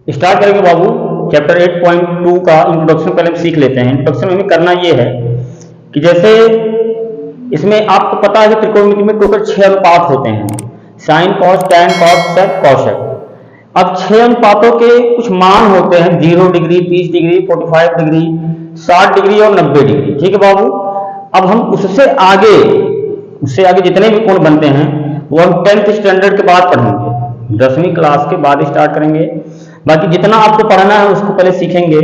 Start करेंगे बाबू chapter 8.2 का introduction. पहले हम सीख लेते हैं। इंट्रोडक्शन में हमें करना ये है कि जैसे इसमें आपको पता है कि त्रिकोणमिति में टोटल 6 अनुपात होते हैं, साइन, कॉस, टैन, कॉस, सेक, कॉसेक। अब 6 अनुपातों के कुछ मान होते हैं, 0 डिग्री, 30 डिग्री, 45 डिग्री, 60 डिग्री और 90 डिग्री। ठीक है बाबू। अब हम उससे आगे जितने भी कोण बनते हैं वो हम 10th स्टैंडर्ड के बाद पढ़ेंगे, 10वीं क्लास के बाद स्टार्ट करेंगे। बाकी जितना आपको पढ़ना है उसको पहले सीखेंगे।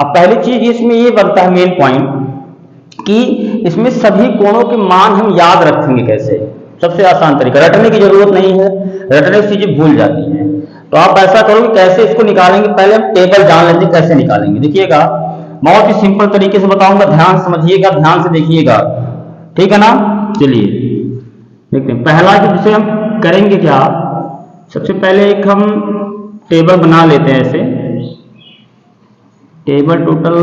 अब पहली चीज इसमें ये बनता है मेन पॉइंट कि इसमें सभी कोणों के मान हम याद रखेंगे कैसे। सबसे आसान तरीका, रटने की जरूरत नहीं है, रटने से चीजें भूल जाती हैं। तो आप ऐसा करोगे कैसे इसको निकालेंगे, पहले हम टेबल जान लेते हैं कैसे निकालेंगे। देखिएगा बहुत ही सिंपल तरीके से बताऊंगा, ध्यान समझिएगा, ध्यान से देखिएगा, ठीक है ना। चलिए देखते हैं पहला जिसे हम करेंगे क्या। सबसे पहले एक हम टेबल बना लेते हैं ऐसे। टेबल टोटल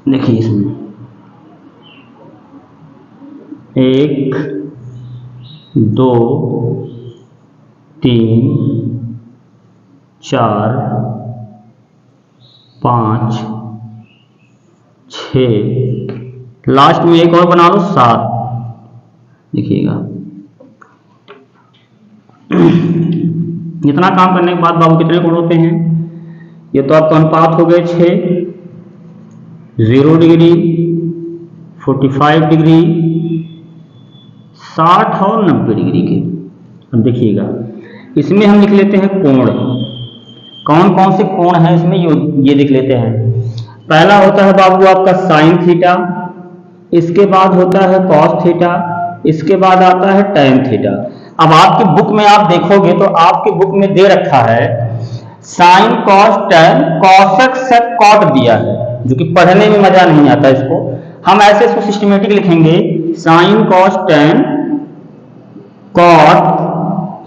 देखिए इसमें 1 2 3 4 5 6, लास्ट में एक और बना लो 7। देखिएगा इतना काम करने के बाद बाबू कितने कोण होते हैं। ये तो आपका अनुपात हो गए 6, 0 डिग्री, 45 डिग्री, 60 और 90 डिग्री के। अब देखिएगा इसमें हम लिख लेते हैं कोण। कौन कौन से कोण हैं इसमें ये देख लेते हैं। पहला होता है बाबू आपका साइन थीटा, इसके बाद होता है कॉस थीटा, इसके बाद आता है टैन थीटा। अब आपकी बुक में आप देखोगे तो आपकी बुक में दे रखा है साइन, कॉस, टैन, कॉसेक, सेक, कॉट दिया है, जो कि पढ़ने में मजा नहीं आता। इसको हम ऐसे इसको सिस्टमेटिक लिखेंगे, साइन, कॉस, टैन, कॉट,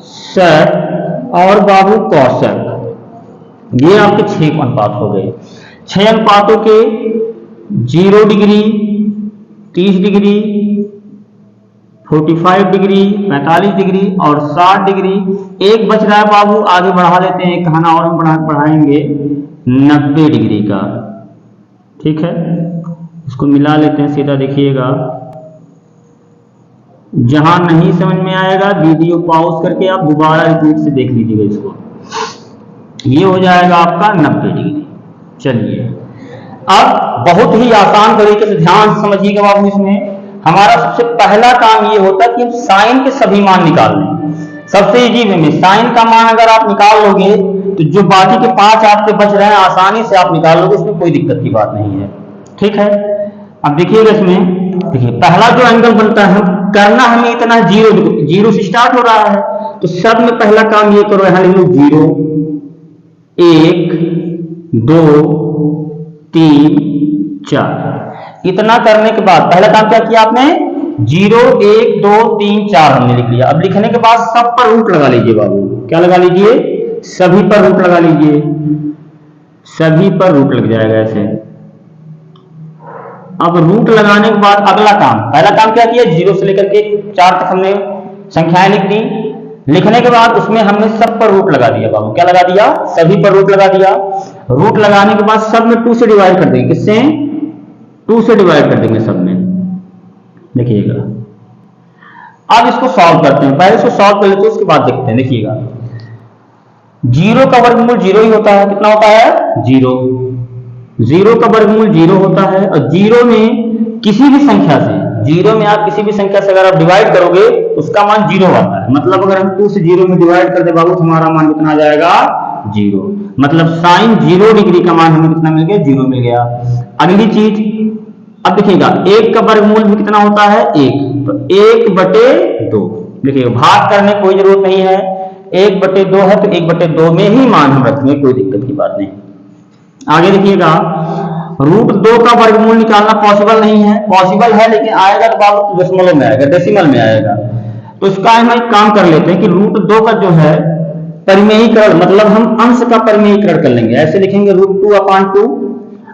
सेक और बाबू कॉसेक। ये आपके 6 अनुपात हो गए। 6 अनुपातों के 0 डिग्री, 30 डिग्री, 45 डिग्री, 45 डिग्री और 60 डिग्री। एक बच रहा है बाबू, आगे बढ़ा लेते हैं, एक खाना और हम बढ़ाएंगे 90 डिग्री का। ठीक है, इसको मिला लेते हैं सीधा। देखिएगा जहां नहीं समझ में आएगा वीडियो पॉज करके आप दोबारा रिपीट से देख लीजिएगा इसको। ये हो जाएगा आपका 90 डिग्री। चलिए अब बहुत ही आसान तरीके से ध्यान से समझिएगा बाबू। इसमें हमारा सबसे पहला काम ये होता है कि हम साइन के सभी मान निकाल लें। सबसे इजी वे में साइन का मान अगर आप निकाल लोगे तो जो बाकी के 5 आपके बच रहे हैं आसानी से आप निकाल लोगे, इसमें कोई दिक्कत की बात नहीं है। ठीक है, अब देखिएगा इसमें देखिए पहला जो एंगल बनता है, करना हमें इतना 0 से स्टार्ट हो रहा है, तो सब में पहला काम ये करो, यहां लिख लो 0 1 2 3 4। इतना करने के बाद पहला काम क्या किया आपने, 0 1 2 3 4 हमने लिख लिया। अब लिखने के बाद सब पर रूट लगा लीजिए बाबू। क्या लगा लीजिए, सभी पर रूट लगा लीजिए, सभी पर रूट लग जाएगा ऐसे। अब रूट लगाने के बाद अगला काम, पहला काम क्या किया, 0 से लेकर के 4 तक हमने संख्याएं लिख दी। लिखने के बाद उसमें हमने सब पर रूट लगा दिया बाबू। क्या लगा दिया, सभी पर रूट लगा दिया। रूट लगाने के बाद सब में 2 से डिवाइड कर देंगे। किससे, 2 से डिवाइड कर देंगे सब में। देखिएगा अब इसको सॉल्व करते हैं। पहले इसको सॉल्व कर लेते हैं, उसके बाद देखते हैं। देखिएगा 0 का वर्गमूल 0 ही होता है। कितना होता है, 0। 0 का वर्गमूल 0 होता है। और 0 में किसी भी संख्या से, 0 में आप किसी भी संख्या से अगर आप डिवाइड करोगे तो उसका मान 0 आता है। मतलब अगर हम 2 से 0 में डिवाइड कर दे बाबू तो हमारा मान कितना आ जाएगा, 0। मतलब साइन 0 डिग्री का मान हमें कितना मिल गया, 0 मिल गया। अगली चीज अब देखिएगा 1 का वर्गमूल भी कितना होता है, 1। तो 1/2। देखिए भाग करने की कोई जरूरत नहीं है, 1/2 है तो 1/2 में ही मान हम रखेंगे, कोई दिक्कत की बात नहीं। आगे देखिएगा √2 का वर्गमूल निकालना पॉसिबल नहीं है, पॉसिबल है लेकिन आएगा तो बाबू दशमलव में आएगा, डेसिमल में आएगा। तो इसका हम एक काम कर लेते हैं कि √2 का जो है परिमेयीकरण, मतलब हम अंश का परिमेयीकरण कर लेंगे। ऐसे लिखेंगे √2/2।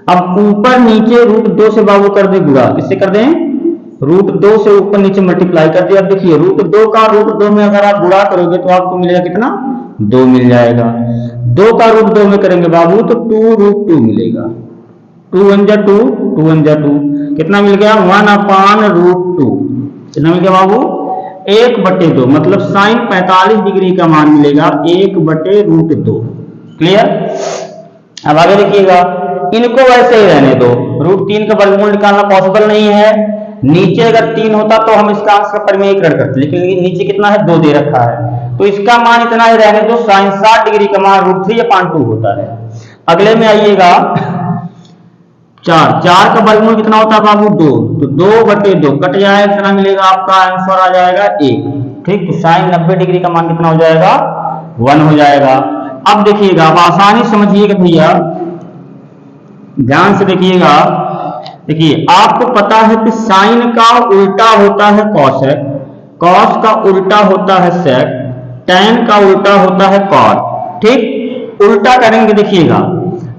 अब ऊपर नीचे √2 से बाबू कर दे गुणा। किससे कर दें, √2 से ऊपर नीचे मल्टीप्लाई कर दिया। अब देखिए √2 का √2 में अगर आप गुणा करोगे तो आपको मिलेगा कितना, 2 मिल जाएगा। 2 का रूट 2 में करेंगे बाबू तो 2√2 मिलेगा। 2 1 जा 2, 2 1 जा 2, कितना मिल गया 1/√2। कितना मिल गया बाबू 1/2, मतलब साइन 45 डिग्री का मान मिलेगा 1/√2। क्लियर। अब आगे देखिएगा, इनको वैसे ही रहने दो, √3 का वर्गमूल निकालना पॉसिबल नहीं है। नीचे अगर 3 होता तो हम इसका आंसर परिमेयीकरण करते, लेकिन नीचे कितना है 2 दे रखा है, तो इसका मान इतना ही रहने दो, साइन 60 डिग्री का मान √3/2 होता है। अगले में आइएगा 4 का वर्गमूल कितना होता है बाबू 2, तो 2/2 कट जाएगा, कितना मिलेगा आपका आंसर आ जाएगा 1। ठीक, तो साइन 90 डिग्री का मान कितना हो जाएगा 1 हो जाएगा। अब देखिएगा, आप आसानी समझिएगा भैया, ध्यान से देखिएगा। देखिए आपको पता है कि साइन का उल्टा होता है कॉसेक, कॉस का उल्टा होता है सेक, टैन का उल्टा होता है कॉट। ठीक, उल्टा करेंगे देखिएगा,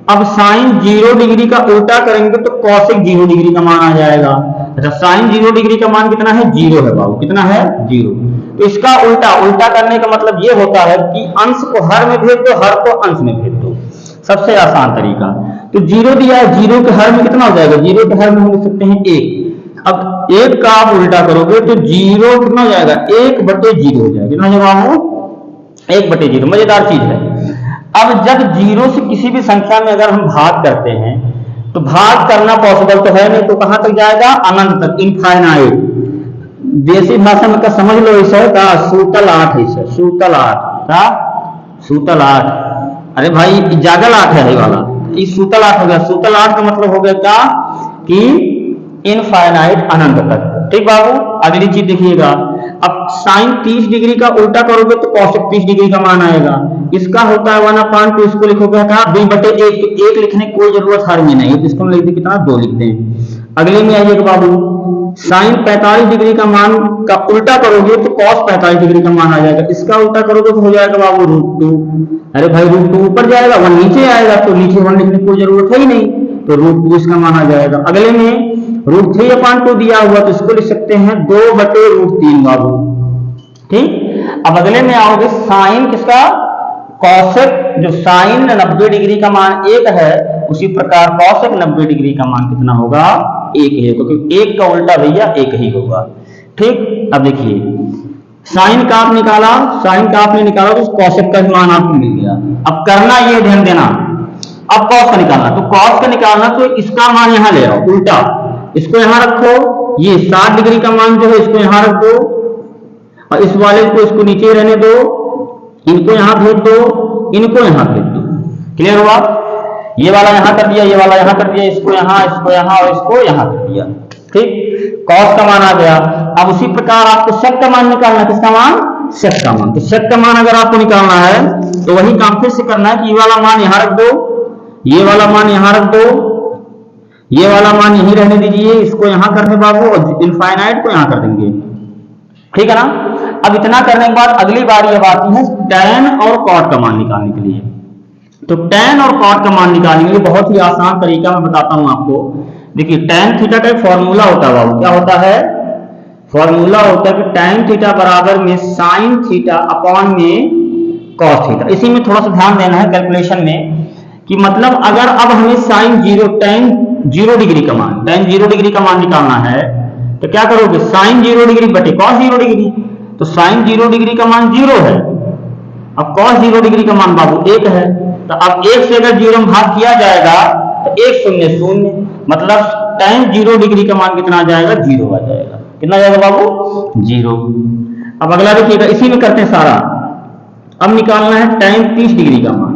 अब साइन 0 डिग्री का उल्टा करेंगे तो कॉसेक 0 डिग्री का मान आ जाएगा। अच्छा, साइन 0 डिग्री का मान कितना है 0 है बाबू, कितना है 0। तो इसका उल्टा करने का मतलब ये होता है कि अंश को हर में भेज दो, हर को अंश में भेज दो, सबसे आसान तरीका। तो 0 दिया है, 0 के हर में कितना हो जाएगा, 0 के हर में हम लिख सकते हैं 1। अब 1 का आप उल्टा करोगे तो 0 कितना हो जाएगा 1/0 हो जाएगा। कितना जवाब हो 1/0। मजेदार चीज है। अब जब 0 से किसी भी संख्या में अगर हम भाग करते हैं तो भाग करना पॉसिबल तो है नहीं, तो कहां तक जाएगा अनंत तक, इनफाइनाइट। देसी भाषा में का समझ लो इसे का सूतल 8 है, इसे सूतल 8 का सूतल 8। अरे भाई जागल 8 है वाला, इस सूतल 8 हो गया। सूतल 8 का मतलब हो गया क्या कि इनफाइनाइट, अनंत तक। ठीक बाबू, अगली चीज देखिएगा, अब साइन 30 डिग्री का उल्टा करोगे तो कॉसेक 30 डिग्री का मान आएगा। इसका होता है 1/2, इसको लिखोगे क्या 2/1, तो 1 लिखने की कोई जरूरत हर में नहीं है, तो इसको हम लिख दे कितना 2 लिखते हैं। अगले में आइएगा बाबू, साइन 45 डिग्री का मान का उल्टा करोगे तो कॉस 45 डिग्री का मान आ जाएगा। इसका उल्टा करोगे तो हो जाएगा बाबू √2। अरे भाई √2 ऊपर जाएगा 1 नीचे आएगा, तो नीचे 1 लिखने की कोई जरूरत है ही नहीं, तो √2 इसका मान आ जाएगा। अगले में √3/2 दिया हुआ, तो इसको लिख सकते हैं 2/√3 बाबू। ठीक, अब अगले में आओगे साइन किसका कॉसेक, जो साइन 90 डिग्री का मान 1 है, उसी प्रकार कॉसेक 90 डिग्री का मान कितना होगा 1 है, क्योंकि 1 का उल्टा भैया 1 ही होगा। ठीक, अब देखिए साइन का आप निकाला, साइन का आपने निकाला तो कॉसेक का मान आपको मिल गया। अब करना ये ध्यान देना, अब कॉस का निकालना, तो कॉस का निकालना तो इसका मान यहां ले आओ उल्टा, इसको यहां रखो, ये 60 डिग्री का मान जो है इसको यहां रख दो, और इस वाले को इसको नीचे रहने दो, इनको यहां भेज दो, इनको यहां भेज दो। क्लियर हुआ, ये वाला यहां कर दिया, ये वाला यहां कर दिया, इसको यहां और इसको यहां कर दिया। ठीक, कॉस का मान आ गया। अब उसी प्रकार आपको सेक का मान निकालना, किसका मान सेक का मान। तो सेक का मान अगर आपको निकालना है तो वही काम फिर से करना है कि ये वाला मान यहां रख दो, ये वाला मान यहां रख दो, ये वाला मान यहीं रहने दीजिए, इसको यहां कर दे बाबू, और इनफाइनाइट को यहां कर देंगे। ठीक है ना। अब इतना करने के बाद अगली बारी अब आती है टैन और कॉट का मान निकालने के लिए। तो टैन और कॉट का मान निकालने के लिए बहुत ही आसान तरीका मैं बताता हूं आपको। देखिए टैन थीटा का एक फॉर्मूला होता है बाबू, क्या होता है फॉर्मूला होता है कि टैन थीटा बराबर में साइन थीटा अपॉन में कॉस थीटा। इसी में थोड़ा सा ध्यान देना है कैलकुलेशन में, कि मतलब अगर अब हमें साइन 0 टैन 0 डिग्री का मान, टैन 0 डिग्री का मान निकालना है तो क्या करोगे साइन 0 डिग्री बटे कॉस 0 डिग्री। तो साइन 0 डिग्री का मान 0 है, अब कॉस 0 डिग्री का मान बाबू 1 है, तो अब 1 से अगर 0 में भाग किया जाएगा तो 1 0 0, मतलब टैन 0 डिग्री का मान कितना आ जाएगा 0 आ जाएगा। कितना आ जाएगा बाबू 0। अब अगला देखिएगा, इसी में करते हैं सारा। अब निकालना है टैन 30 डिग्री का मान,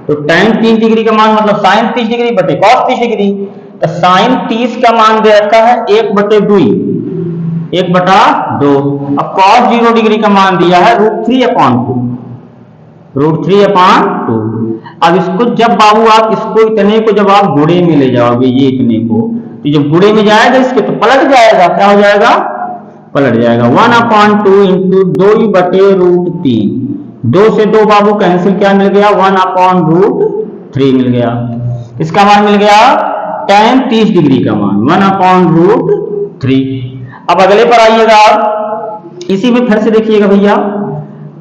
तो टैन 30 डिग्री का मान मतलब साइन 30 डिग्री बटे कॉस 30 डिग्री। तो साइन 30 का मान दे रखा है 1/2, 1/2। अब कॉस 0 डिग्री का मान दिया है √3/2, √3/2। अब इसको जब बाबू आप इसको इतने को जब आप गुणे में ले जाओगे, ये इतने को, तो जब गुणे में जाएगा इसके तो पलट जाएगा, क्या हो जाएगा पलट जाएगा 1/2 इंटू 2/√3। 2 से 2 बाबू कैंसिल, क्या मिल गया 1/√3 मिल गया। इसका मान मिल गया टैन 30 डिग्री का मान 1/√3। अब अगले पर आइएगा आप, इसी में फिर से देखिएगा भैया,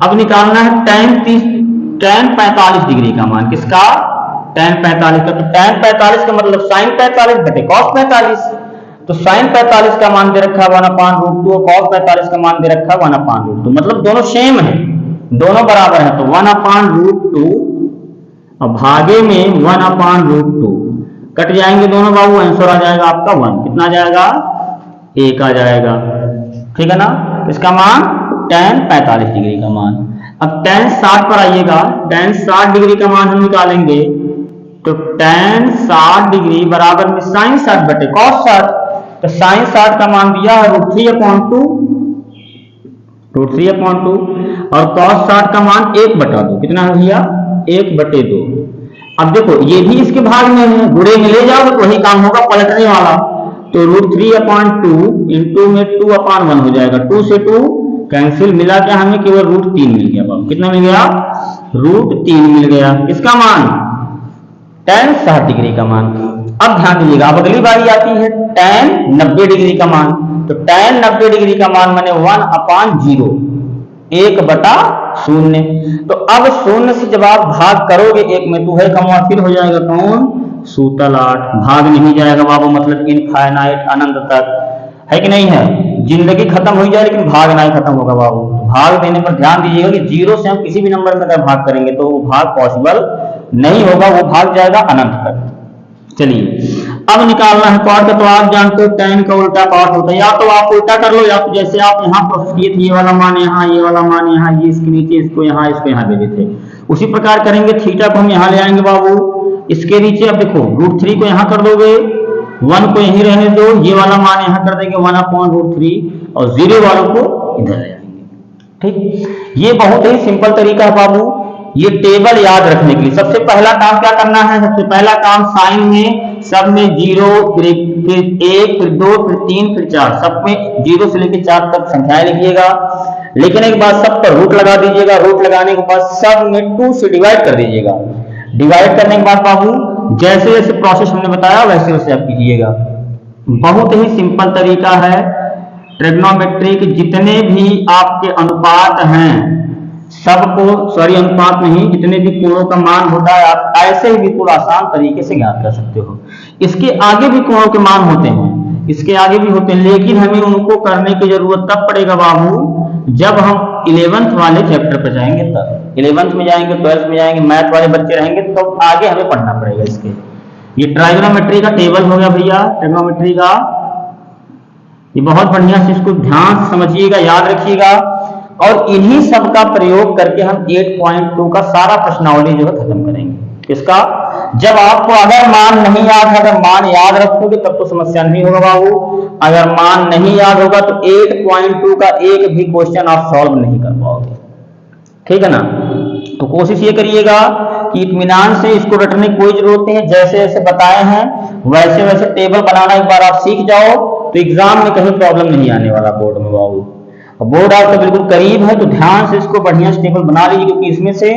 अब निकालना है टैन 30 tan 45 डिग्री का मान, किसका? tan 45 का। तो tan 45 का मतलब sin 45 बटे cos 45। तो sin 45 का मान दे रखा है 1/√2 और cos 45 का मान दे रखा है 1/√2, मतलब दोनों सेम है, दोनों बराबर है। तो 1/√2 और भागे में 1/√2 कट जाएंगे दोनों बाबू, आंसर आ जाएगा आपका 1। कितना आ जाएगा? 1 आ जाएगा। ठीक है ना? इसका मान tan 45 डिग्री का मान। अब tan 60 पर आइएगा, tan 60 डिग्री का मान हम निकालेंगे। तो tan 60 डिग्री बराबर में sin 60 बटे cos 60। तो sin 60 का मान दिया है √3/2 और cos 60 का मान 1/2। कितना है भैया? 1/2। अब देखो ये भी इसके भाग में है, गुणे में ले जाओ तो वही काम होगा, पलटने वाला। तो √3/2 इंटू में 2/1 हो जाएगा। 2 से 2 कैंसिल, मिला क्या हमें? केवल √3 मिल गया बाबू। कितना मिल गया? √3 मिल गया। इसका मान tan 60 डिग्री का मान। अब ध्यान दीजिएगा, अब अगली बारी आती है tan 90 डिग्री का मान। तो tan 90 डिग्री का मान माने 1/0, 1/0। तो अब 0 से जब आप भाग करोगे 1 में, तो है कमवा फिर हो जाएगा कौन? सूतल 8। भाग नहीं जाएगा बाबू, मतलब इनफाइनाइट, अनंत तक, है कि नहीं है? जिंदगी खत्म हो जाए लेकिन भाग नहीं खत्म होगा बाबू। भाग देने पर ध्यान दीजिएगा कि 0 से हम किसी भी नंबर में अगर भाग करेंगे तो वो भाग पॉसिबल नहीं होगा, वो भाग जाएगा अनंत तक। चलिए अब निकालना है कॉट का। तो आप जानते हो tan का उल्टा कॉट होता है, या तो आप उल्टा कर लो, या तो जैसे आप यहाँ प्रोसेस किए थे, ये वाला मान यहाँ, ये वाला मान यहाँ, ये इसके नीचे, इसको यहाँ भेजे थे, उसी प्रकार करेंगे। थीटा को हम यहाँ ले आएंगे बाबू, इसके नीचे अब देखो √3 को यहाँ कर दोगे, 1 को यहीं रहने दो, ये वाला मान यहाँ कर देंगे 1/√3 और 0 वालों को इधर ले आएंगे। ठीक, ये बहुत ही सिंपल तरीका है बाबू, ये टेबल याद रखने के लिए। सबसे पहला काम क्या करना है? सबसे पहला काम साइन में सब में 0, फिर 1, फिर 2, फिर 3, फिर 4, सब में 0 से लेकर 4 तक संख्याएं लिखिएगा। लेकिन एक बात, सब पर रूट लगा दीजिएगा। रूट लगाने के बाद सब में 2 से डिवाइड कर दीजिएगा। डिवाइड करने के बाद बाबू जैसे जैसे प्रोसेस हमने बताया वैसे वैसे आप कीजिएगा। बहुत ही सिंपल तरीका है। ट्रिग्नोमेट्री के जितने भी आपके अनुपात हैं सबको, सॉरी अनुपात नहीं, जितने भी कोणों का मान होता है आप ऐसे ही बिल्कुल आसान तरीके से ज्ञात कर सकते हो। इसके आगे भी कोणों के मान होते हैं, इसके आगे भी होते हैं, लेकिन हमें उनको करने की जरूरत तब पड़ेगा बाबू जब हम 11th वाले चैप्टर पर जाएंगे। तब 11th में जाएंगे, 12th में जाएंगे, मैथ वाले बच्चे रहेंगे तो आगे हमें पढ़ना पड़ेगा इसके। ये ट्राइगोनोमेट्री का टेबल हो गया भैया, ट्रिग्नोमेट्री का। ये बहुत बढ़िया से इसको ध्यान से समझिएगा, याद रखिएगा, और इन्हीं सब का प्रयोग करके हम 8.2 का सारा प्रश्नावली जो है खत्म करेंगे। इसका जब आपको अगर मान नहीं याद है, अगर मान याद रखोगे तब तो समस्या नहीं होगा बाबू। अगर मान नहीं याद होगा तो 8.2 का एक भी क्वेश्चन आप सॉल्व नहीं कर पाओगे। ठीक है ना? तो कोशिश ये करिएगा कि इत्मीनान से इसको रटने की कोई जरूरत नहीं है। जैसे जैसे बताए हैं वैसे वैसे टेबल बनाना एक बार आप सीख जाओ तो एग्जाम में कहीं प्रॉब्लम नहीं आने वाला बोर्ड में बाबू। बोर्ड आपका बिल्कुल करीब है तो ध्यान से इसको बढ़िया से टेबल बना लीजिए, क्योंकि इसमें से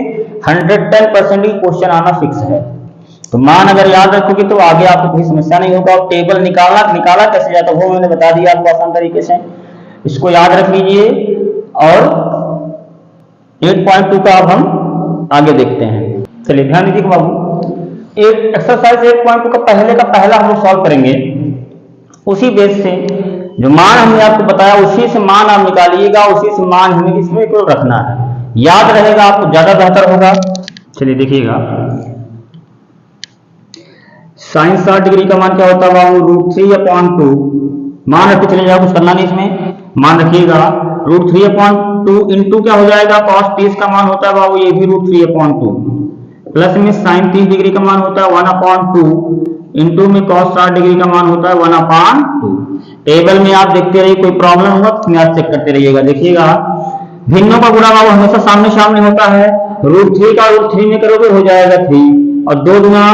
110% ही क्वेश्चन आना फिक्स है। तो मान अगर याद रखोगे तो आगे आपको कोई समस्या नहीं होगा। और टेबल निकाला कैसे जाता है वो मैंने बता दिया आपको आसान तरीके से, इसको याद रख लीजिए। और 8.2 का अब हम आगे देखते हैं। चलिए ध्यान दीजिए बाबू, एक एक्सरसाइज 8.2 का पहला हम सॉल्व करेंगे। उसी बेस से जो मान हमने आपको बताया उसी से मान आप निकालिएगा, उसी से मान हमें इसमें को रखना है, याद रहेगा आपको ज्यादा बेहतर होगा। चलिए देखिएगा, sin 60 डिग्री का मान क्या होता है बाबू? √3/2। मान रखते चले जाओ, कुछ करना नहीं इसमें, मान रखिएगा। √3/2 इंटू क्या हो जाएगा? cos 30 का मान होता है बाबू, ये भी √3/2 प्लस में sin 30 डिग्री का मान होता है 1/2 इंटू में cos 60 डिग्री का मान होता है 1/2। टेबल में आप देखते रहिए, कोई प्रॉब्लम होगा तो आप चेक करते रहिएगा। देखिएगा भिन्नों का गुणा बाबू हमेशा सामने सामने होता है। √3 का √3 में करोगे हो जाएगा 3 और 2 गुना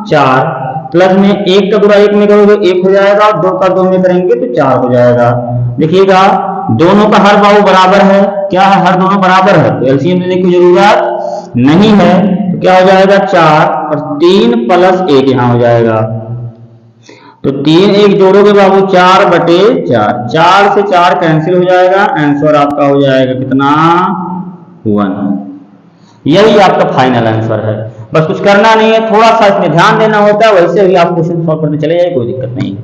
4, प्लस में 1 का गुणा 1 में करोगे 1 हो जाएगा, 2 का 2 में करेंगे तो 4 हो जाएगा। देखिएगा दोनों का हर बाबू बराबर है, क्या है? हर दोनों बराबर है, तो एलसीएम लेने की जरूरत नहीं है। तो क्या हो जाएगा? 4 और 3 प्लस 1 यहाँ हो जाएगा। तो 3 1 जोड़ोगे बाबू 4/4, 4 से 4 कैंसिल हो जाएगा, आंसर आपका हो जाएगा कितना? 1। यही आपका फाइनल आंसर है। बस कुछ करना नहीं है, थोड़ा सा इसमें ध्यान देना होता है, वैसे ही आप क्वेश्चन सॉल्व करते चले जाए, कोई दिक्कत नहीं है।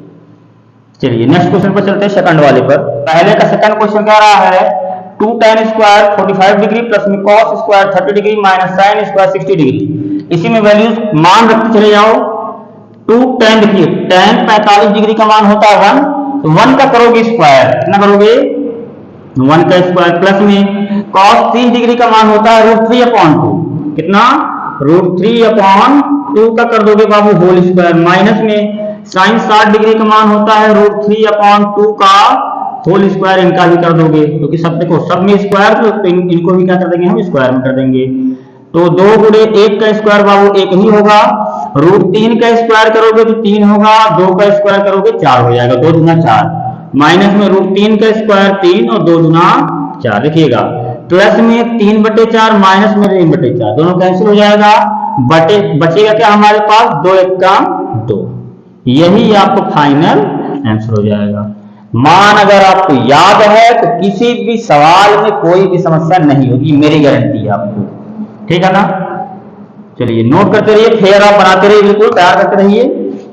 चलिए नेक्स्ट क्वेश्चन पर चलते हैं, सेकंड वाले पर। पहले का सेकंड क्वेश्चन कह रहा है 2 tan स्क्वायर 45 डिग्री प्लस में cos square 30 degree minus sin square 60 degree. इसी में वैल्यूज मान रखते चले जाओ। 2 tan, देखिए tan 45 डिग्री का मान होता है 1, तो 1 का करोगे स्क्वायर, कितना करोगे 1 का स्क्वायर, प्लस में cos 3 डिग्री का मान होता है √3/2, कितना √3/2 का कर दोगे बाबू होल स्क्वायर, माइनस में sin 60 डिग्री का मान होता है √3/2 का होल स्क्वायर, इनका भी कर दोगे क्योंकि सब देखो सब में स्क्वायर, तो इनको भी क्या कर देंगे हम स्क्वायर में कर देंगे। तो 2 गुणे 1 का स्क्वायर बाबू 1 ही होगा, √3 का स्क्वायर करोगे तो 3 होगा, 2 का स्क्वायर करोगे 4 हो जाएगा, 2 दूना 4, माइनस में √3 का स्क्वायर 3 और 2 दूना 4, देखिएगा प्लस में 3/4 माइनस में 3/4, दोनों कैंसिल हो जाएगा, बचेगा क्या हमारे पास 2 1 का 2, यही आपको फाइनल आंसर हो जाएगा। मान अगर आपको याद है तो किसी भी सवाल में कोई भी समस्या नहीं होगी, मेरी गारंटी है आपको, ठीक है ना। चलिए नोट करते रहिए, फिर आप बनाते रहिए, बिल्कुल तैयार करते रहिए।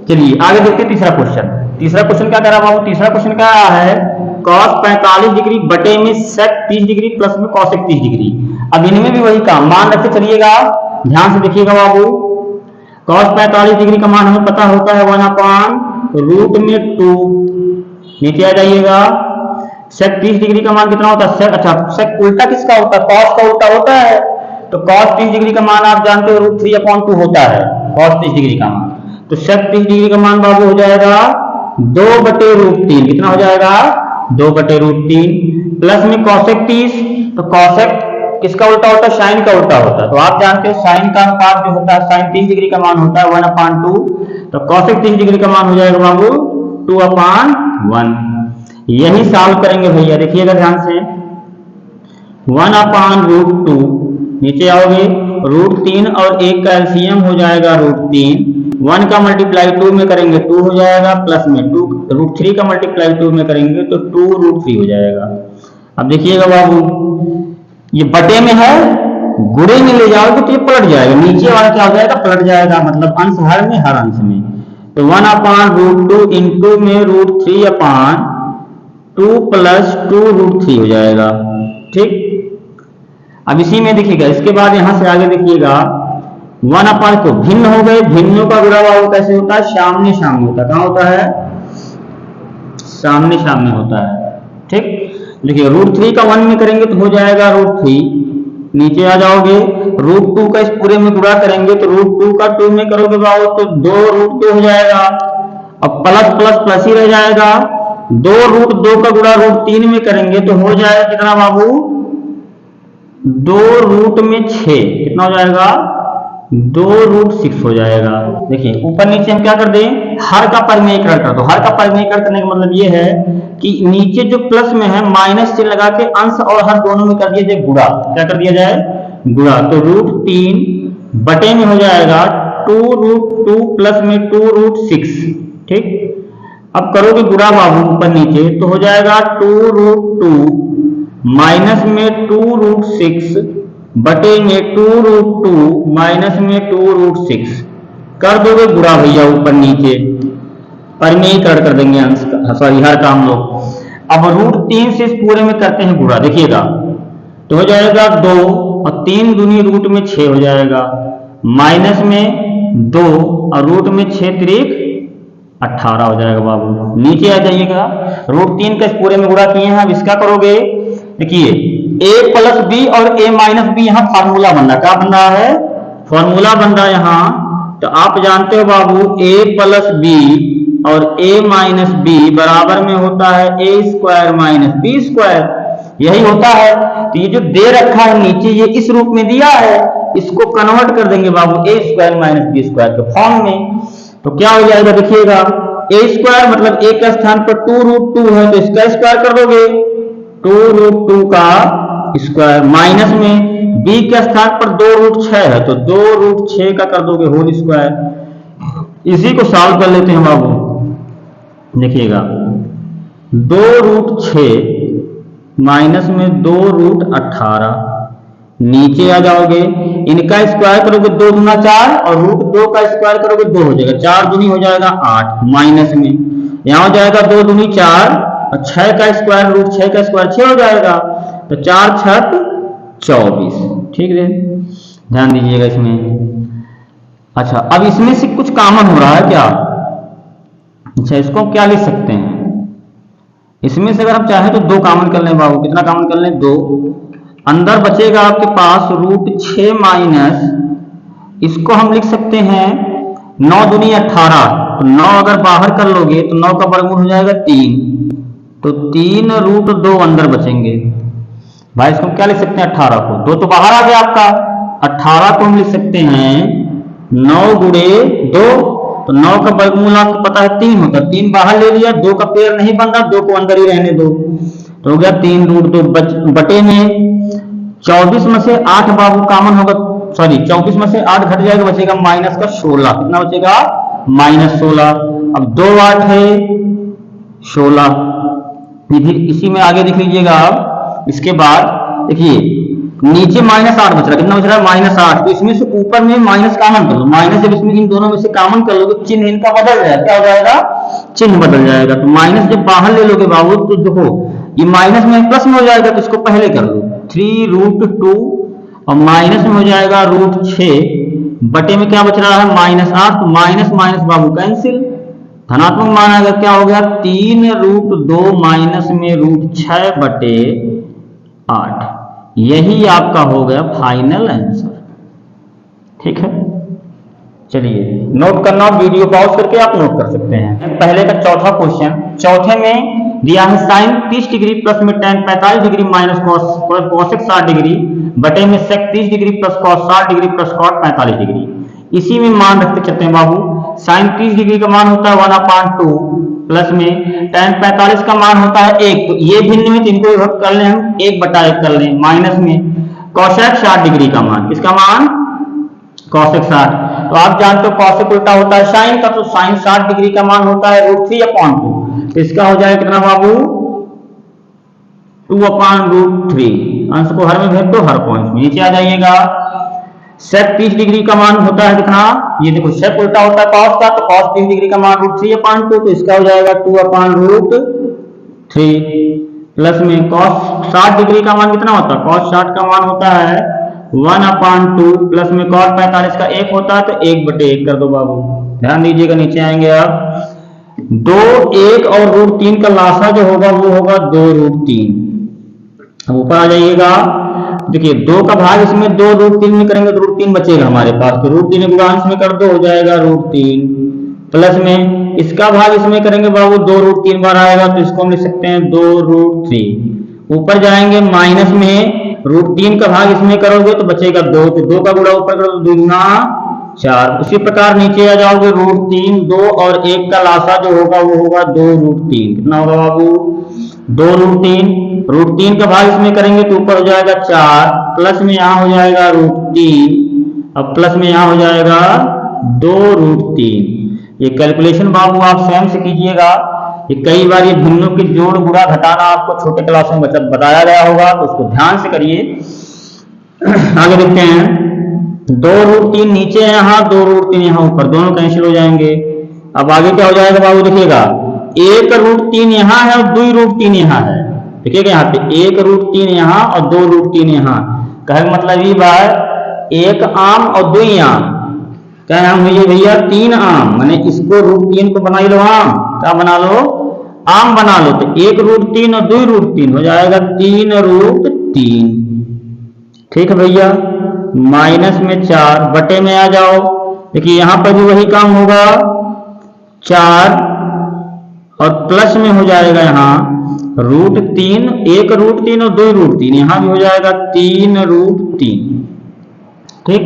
चलिए आगे देखते हैं तीसरा क्वेश्चन। तीसरा क्वेश्चन क्या कह रहा बाबू, तीसरा क्वेश्चन क्या है cos 45 डिग्री बटे में sec 30 डिग्री प्लस में cos 30 डिग्री। अब इनमें भी वही काम मान रखते चलिएगा, ध्यान से देखिएगा बाबू। cos 45 डिग्री का मान हमें पता होता है 1/√2, नीचे आ जाइएगा। sec 30 डिग्री का मान कितना होता है, sec, अच्छा sec उल्टा किसका होता है, cos का उल्टा होता है, तो cos 30 डिग्री का मान आप जानते हो √3/2 होता है cos 30 डिग्री का मान, तो sec 30 डिग्री का मान बाबू हो जाएगा 2/√3, कितना हो जाएगा 2/√3, प्लस में cosec 30, तो cosec किसका उल्टा होता है, sin का उल्टा होता है, तो आप जानते हो sin का अनुपात जो होता है sin 30 डिग्री का मान होता है 1/2, तो cosec 30 डिग्री का मान हो जाएगा बाबू 2/1। यही सॉल्व करेंगे भैया, देखिएगा ध्यान से, 1/√2, नीचे आओगे √3 और 1 का एलसीएम हो जाएगा √3, 1 का मल्टीप्लाई 2 में करेंगे 2 हो जाएगा, प्लस में √3 का मल्टीप्लाई 2 में करेंगे तो 2√3 हो जाएगा। अब देखिएगा बाबू ये बटे में है, गुणे में ले जाओगे तो ये पलट जाएगा, नीचे वाला क्या हो जाएगा पलट जाएगा, मतलब अंश हर में हर अंश में, तो 1/√2 इंटू में √3/2 प्लस 2√3 हो जाएगा, ठीक। अब इसी में देखिएगा, इसके बाद यहां से आगे देखिएगा 1/, को भिन्न हो गए, भिन्नों का गुणा बाबू कैसे होता है, सामने सामने होता है, कहां होता है सामने सामने होता है, ठीक। देखिए √3 का 1 में करेंगे तो हो जाएगा √3, नीचे आ जाओगे √2 का इस पूरे में गुणा करेंगे तो √2 का 2 में करोगे बाबू तो 2√2 हो जाएगा, अब प्लस प्लस प्लस ही रह जाएगा, 2√2 का गुणा √3 में करेंगे तो हो जाएगा कितना बाबू 2√6, कितना हो जाएगा 2√6 हो जाएगा। देखिए ऊपर नीचे हम क्या कर दें, हर का परिमेयीकरण कर दो, हर का परिमेयीकरण करने का मतलब ये है कि नीचे जो प्लस में है माइनस चिन्ह लगा के अंश और हर दोनों में कर दिया जाए गुणा, क्या कर दिया जाए गुणा, तो √3 बटे में हो जाएगा 2√2 प्लस में 2√6, ठीक। अब करोगे गुणा बाबू ऊपर नीचे तो हो जाएगा 2√2 माइनस में 2√6 बटे में 2√2 माइनस में 2√6, कर दोगे गुणा भैया ऊपर नीचे, परिमेयीकरण कर देंगे अंश का, सॉरी हर का हम लोग। अब √3 से इस पूरे में करते हैं गुणा, देखिएगा तो हो जाएगा 2 और 3 दूनी रूट में 6 हो जाएगा, माइनस में 2 और रूट में 6 त्रिक 18 हो जाएगा बाबू। नीचे आ जाइएगा, √3 का इस पूरे में गुणा किए हैं, अब इसका करोगे, देखिए a प्लस बी और a माइनस बी यहाँ फार्मूला बन रहा, क्या बन रहा है फॉर्मूला बन रहा है यहाँ, तो आप जानते हो बाबू a प्लस बी और a माइनस बी बराबर में होता है a square minus b square, यही होता है। तो ये जो दे रखा है नीचे ये इस रूप में दिया है, इसको कन्वर्ट कर देंगे बाबू a square minus b square के फॉर्म में, तो क्या हो जाएगा देखिएगा a स्क्वायर मतलब a का स्थान पर 2√2 है तो इसका स्क्वायर कर दोगे 2√2 का स्क्वायर, माइनस में b के स्थान पर 2√6 है तो 2√6 का कर दोगे होल स्क्वायर। इसी को सॉल्व कर लेते हैं बाबू, देखिएगा 2√6 माइनस में 2√18, नीचे आ जाओगे, इनका स्क्वायर करोगे 2 दूना 4 और रूट 2 का स्क्वायर करोगे 2 हो जाएगा, 4 दूनी हो जाएगा 8 माइनस में, यहाँ हो जाएगा 2 दूनी 4 और 6 का स्क्वायर रूट 6 का स्क्वायर 6 हो जाएगा, तो 4 छक 24। ठीक है, ध्यान दीजिएगा इसमें। अच्छा, अब इसमें से कुछ कॉमन हो रहा है क्या? अच्छा, इसको क्या लिख सकते हैं? इसमें से अगर हम चाहें तो 2 कॉमन कर लें बाबू। कितना कॉमन कर लें? 2। अंदर बचेगा आपके पास रूट 6 माइनस, इसको हम लिख सकते हैं 9 दूनी 18, तो 9 अगर बाहर कर लोगे तो 9 का वर्गमूल हो जाएगा 3, तो 3 रूट 2 अंदर बचेंगे। भाई इसको क्या लिख सकते हैं? 18 को, 2 तो बाहर आ गया आपका, 18 को हम लिख सकते हैं 9 गुणे 2, तो 9 का वर्गमूल आपको पता है 3 होता है, 3 बाहर ले लिया, 2 का पेड़ नहीं बन रहा, 2 को अंदर ही रहने दो, तो हो गया 3 रूट 2 बटे में 24 में से 8 बाबू कॉमन होगा, सॉरी 24 में से 8 घट जाएगा, बचेगा माइनस का 16। कितना बचेगा? माइनस 16। अब 2 8 है 16, फिर इसी में आगे देख लीजिएगा आप। इसके बाद देखिए नीचे माइनस 8 बच रहा है, कितना बच रहा है? माइनस 8, तो इसमें से ऊपर में माइनस कॉमन कर लो, माइनस जब इसमें इन दोनों में से कॉमन कर लोगे चिन्ह इनका बदल जाएगा, क्या हो जाएगा? चिन्ह बदल जाएगा, तो माइनस जब बाहर ले लोगे बाबू तो देखो ये माइनस में प्लस में हो जाएगा, तो इसको पहले कर लो 3 रूट 2 और माइनस में हो जाएगा रूट 6 बटे में क्या बच रहा है? माइनस 8, तो माइनस माइनस बाबू कैंसिल, धनात्मक मान आएगा, क्या हो गया? 3 रूट 2 माइनस में रूट 6 बटे 8। यही आपका हो गया फाइनल आंसर। ठीक है, चलिए नोट करना, वीडियो पॉज करके आप नोट कर सकते हैं। पहले का चौथा क्वेश्चन, चौथे में दिया है साइन 30 डिग्री प्लस में tan 45 degree minus cosec 60 degree बटे में sec 30 degree plus cos 60 degree plus cot 45 degree. इसी में मान रखते चलते हैं बाबू। साइन 30 डिग्री का मान होता है 1/2 प्लस में tan 45 का मान होता है 1, तो ये भिन्न में इनको विभक्त कर लें हम 1/1 कर लें, माइनस में कॉसेक 60 डिग्री का मान, किसका मान? कॉसेक 60। तो आप जानते हो कॉसेक उल्टा होता है साइन का, तो साइन 60 डिग्री का मान होता है √3/2, तो इसका हो जाएगा कितना बाबू? 2/√3। अंश को हर में भेज दो, हर पॉइंट में नीचे आ जाइएगा। सेक 30 डिग्री का मान होता है कितना? ये देखो सेक उल्टा होता है कॉस का, तो कॉस 30 डिग्री का मान √3/2, तो इसका हो जाएगा 2/√3 प्लस में कॉस 60 डिग्री का मान कितना होता है? कॉस 60 का मान होता है 1/2 प्लस में कॉस 45 का 1 होता है, तो 1/1 कर दो बाबू। ध्यान दीजिएगा, नीचे आएंगे आप 2 1 और √3 का लासा जो होगा वो होगा 2√3। अब ऊपर आ जाइएगा, देखिए 2 का भाग इसमें 2√3 में करेंगे तो √3 बचेगा हमारे पास, तो √3 गुणा अंश में कर दो, हो जाएगा √3 प्लस में इसका भाग इसमें करेंगे बाबू 2√3 बार आएगा, तो इसको हम लिख सकते हैं 2√3। ऊपर जाएंगे माइनस में √3 का भाग इसमें करोगे तो बचेगा 2, तो 2 का गुणा ऊपर करो तो 2 गुना 4। उसी प्रकार नीचे आ जाओगे √3 2 और 1 का लासा जो होगा वो होगा 2√3। कितना होगा बाबू? 2√3 का भाग इसमें करेंगे तो ऊपर हो जाएगा 4 प्लस में यहाँ हो जाएगा √3, अब प्लस में यहाँ हो जाएगा 2√3। ये कैलकुलेशन बाबू आप स्वयं से कीजिएगा, ये कई बार ये भिन्नों के जोड़ गुणा घटाना आपको छोटे क्लासों में बताया गया होगा, तो उसको ध्यान से करिए। आगे देखते हैं 2√3 नीचे है यहाँ, 2√3 यहाँ ऊपर, दोनों कैंसिल हो जाएंगे। अब आगे क्या हो जाएगा बाबू? देखिएगा 1√3 यहाँ है और 2√3 यहाँ है, देखिएगा यहाँ पे 1√3 यहाँ और 2√3 यहाँ। कहने का मतलब ये बात 1 आम और 2 आम, क्या नाम हुई भैया? 3 आम, मैंने इसको √3 को बना लो आम, क्या बना लो? आम बना लो, तो 1√3 और 2√3 हो जाएगा 3√3। ठीक है भैया, माइनस में 4 बटे में आ जाओ, देखिए यहां पर भी वही काम होगा 4 और प्लस में हो जाएगा यहाँ √3, 1√3 और 2√3, यहां भी हो जाएगा 3√3। ठीक,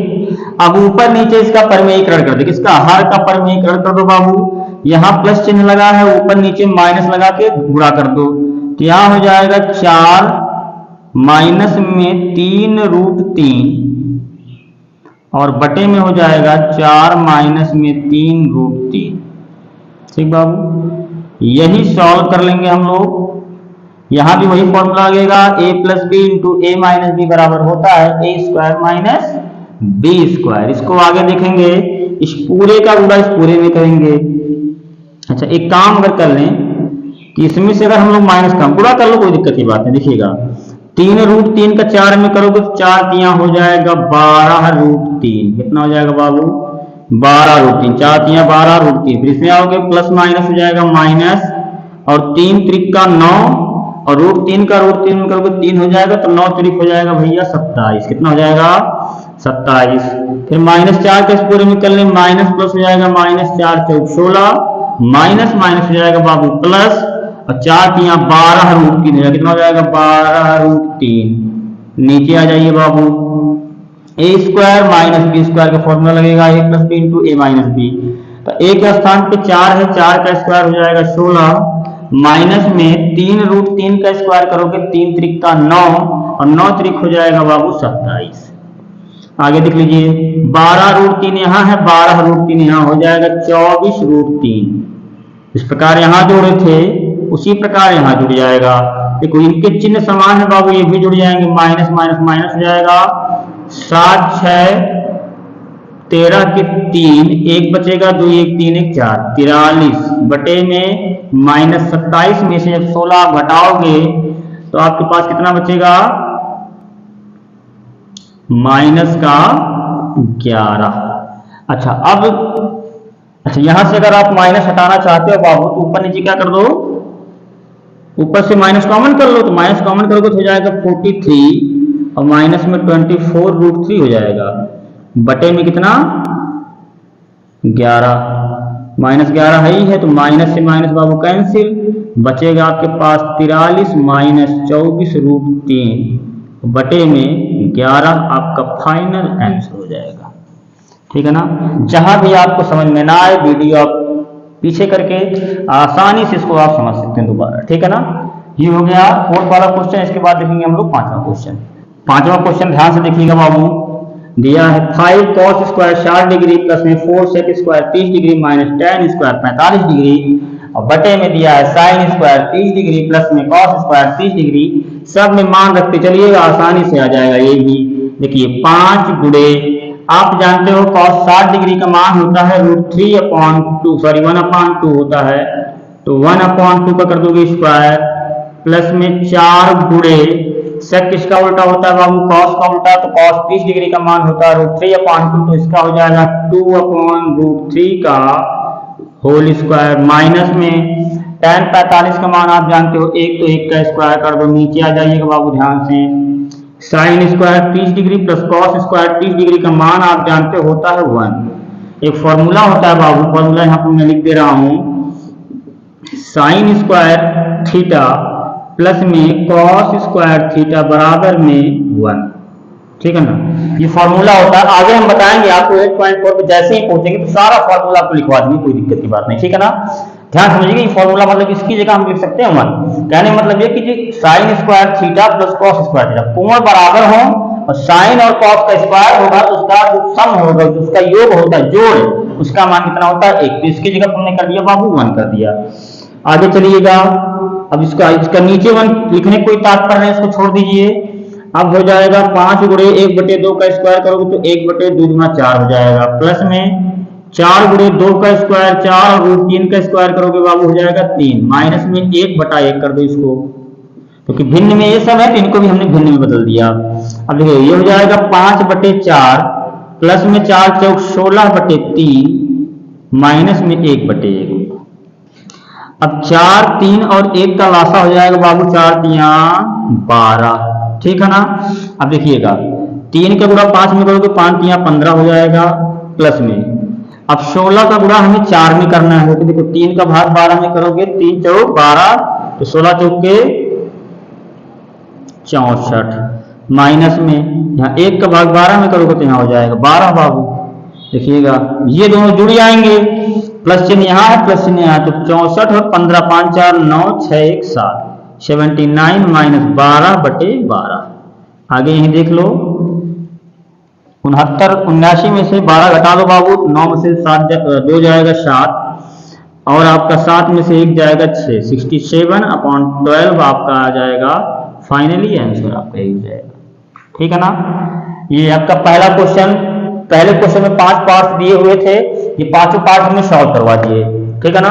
अब ऊपर नीचे इसका परमेयीकरण कर दो, किसका? हर का परमेयीकरण कर दो बाबू। यहाँ प्लस चिन्ह लगा है, ऊपर नीचे माइनस लगा के गुणा कर दो, तो यहाँ हो जाएगा 4 माइनस में 3√3 और बटे में हो जाएगा 4 माइनस में 3√3। ठीक बाबू, यही सॉल्व कर लेंगे हम लोग। यहाँ भी वही फॉर्मूला लगेगा, a plus b into a minus b बराबर होता है a square minus b square. इसको आगे देखेंगे, इस पूरे का गुणा इस पूरे में करेंगे। अच्छा एक काम अगर कर लें कि इसमें से अगर हम लोग माइनस का गुणा कर लो कोई दिक्कत की बात नहीं। देखिएगा 3√3 का 4 में करोगे तो 4 तिया हो जाएगा 12√3। कितना हो जाएगा बाबू? 12√3। 4 तिया 12√3। फिर इसमें आओगे प्लस माइनस हो जाएगा माइनस, और 3 त्रिक का 9, और √3 का √3 में करोगे 3 हो जाएगा, तो 9 त्रिक हो जाएगा भैया 27। कितना हो जाएगा? 27। फिर -4 का इस पूरे में कर ले, माइनस प्लस हो जाएगा -4 चौक 16, माइनस माइनस हो जाएगा बाबू प्लस, और 4 तिया 12√3 हो जाएगा। कितना हो जाएगा? 12√3। नीचे आ जाइए बाबू, ए स्क्वायर माइनस बी स्क्वायर का फॉर्मूला लगेगा, ए plus b into a minus B. तो ए के स्थान पे 4 है, 4 का स्क्वायर हो जाएगा 16, माइनस में 3√3 का स्क्वायर करोगे 3 त्रिक का 9, और 9 त्रिक हो जाएगा बाबू 27। आगे देख लीजिए, 12√3 यहाँ है, 12√3 यहाँ हो जाएगा 24√3। इस प्रकार यहाँ जोड़े थे उसी प्रकार यहाँ जुड़ जाएगा। देखो इनके चिन्ह समान है बाबू, ये भी जुड़ जाएंगे, माइनस माइनस माइनस हो जाएगा। 7 6 13 के 3, 1 बचेगा, 2 1 3 1 4, 43 बटे में -27 में से जब 16 घटाओगे तो आपके पास कितना बचेगा? माइनस का 11। अच्छा अब यहां से अगर आप माइनस हटाना चाहते हो बाबू तो ऊपर नीचे क्या कर दो, ऊपर से माइनस कॉमन कर लो। तो माइनस कॉमन करोगे तो हो जाएगा 43, और माइनस में 24√3 हो जाएगा, बटे में कितना? 11। -11 है ही है, तो माइनस से माइनस बाबू कैंसिल, बचेगा आपके पास 43 माइनस 24√3 बटे में 11 आपका फाइनल आंसर हो जाएगा। ठीक है ना? जहां भी आपको समझ में ना आए वीडियो आप पीछे करके आसानी से इसको आप समझ सकते हैं दोबारा। ठीक है ना? ये हो गया 4th वाला क्वेश्चन। इसके बाद देखेंगे हम लोग 5वां क्वेश्चन। 5वां क्वेश्चन ध्यान से देखिएगा बाबू, दिया है 5 cos स्क्वायर 60 डिग्री प्लस में 4 sec square 30 degree minus tan square 45 degree, और बटे में दिया है sin स्क्वायर 30 डिग्री प्लस में cos स्क्वायर 30 डिग्री। सब में मान रखते चलिएगा, आसानी से आ जाएगा ये भी। देखिए 5 गुणे, आप जानते हो cos 60 डिग्री का मान होता है √3/2 होता है, तो 1/2 का कर दोगे स्क्वायर, प्लस में 4 गुणे sec किसका उल्टा होता है बाबू? cos का उल्टा, तो cos 30 डिग्री का मान होता है √3/2, तो इसका हो जाएगा 2/√3 का होल स्क्वायर, माइनस में tan 45 का मान आप जानते हो 1, तो 1 का स्क्वायर कर दो। नीचे आ जाइएगा बाबू ध्यान से, sin square 30 degree plus cos square 30 degree का मान आप जानते हो होता है 1। एक फॉर्मूला होता है बाबू, फॉर्मूला यहाँ पर मैं लिख दे रहा हूं, sin स्क्वायर थीटा प्लस में cos स्क्वायर थीटा बराबर में 1। ठीक है ना? ये फॉर्मूला होता है। आगे हम बताएंगे आपको 8.4 पे जैसे ही पहुंचेंगे तो सारा फॉर्मूला आपको लिखवा देंगे, कोई दिक्कत की बात नहीं। ठीक है ना? ध्यान समझिएगा, ये फॉर्मूला मतलब इसकी जगह हम लिख सकते हैं 1। कहने मतलब ये कि sin square theta plus cos square theta कोण बराबर हो, और sin और cos का स्क्वायर होगा तो उसका जो सम होगा, जो उसका योग होता है, जोड़, उसका मान कितना होता है 1। तो इसकी जगह हमने कर दिया बाबू 1 कर दिया। आगे चलिएगा, अब इसका नीचे 1 लिखने कोई तात्पर्य नहीं, इसको छोड़ दीजिए। अब हो जाएगा 5 गुणे 1/2 का स्क्वायर करोगे तो 1/2 गुना 4 हो जाएगा, प्लस में 4 गुणे 2 का स्क्वायर 4, और √3 का स्क्वायर करोगे बाबू हो जाएगा 3, माइनस में 1/1 कर दो इसको, क्योंकि भिन्न में ये सब है तो इनको भी हमने भिन्न में बदल दिया। अब देखिए ये हो जाएगा 5/4 प्लस में 4 चौक 16/3 माइनस में 1/1। अब 4 3 और 1 का लासा हो जाएगा बाबू 4 तिया 12। ठीक है ना? अब देखिएगा 3 का गुणा 5 में करोगे 5 तिया 15 हो जाएगा, प्लस में अब 16 का गुणा हमें 4 में करना है, तो देखो 3 का भाग 12 में करोगे 3 चौक 12, तो 16 चौक के 64, माइनस में यहाँ 1 का भाग 12 में करोगे तो यहाँ हो जाएगा 12 बाबू। देखिएगा ये दोनों जुड़ जाएंगे, प्लस चिन्ह यहाँ है प्लस चिन्ह यहाँ, तो 64 और 15 5 4 9 6 1 7, 79 माइनस 12/12। आगे यही देख लो 69 79 में से 12 घटा दो बाबू, 9 में से 7 2 जाएगा 7, और आपका 7 में से 1 जाएगा 6, 67/12 आपका आ जाएगा। फाइनली आंसर आपका यही जाएगा। ठीक है ना। ये आपका पहला क्वेश्चन, पहले क्वेश्चन में 5 पार्ट दिए हुए थे, ये पांचों पार्ट हमने सॉल्व करवा दिए। ठीक है ना।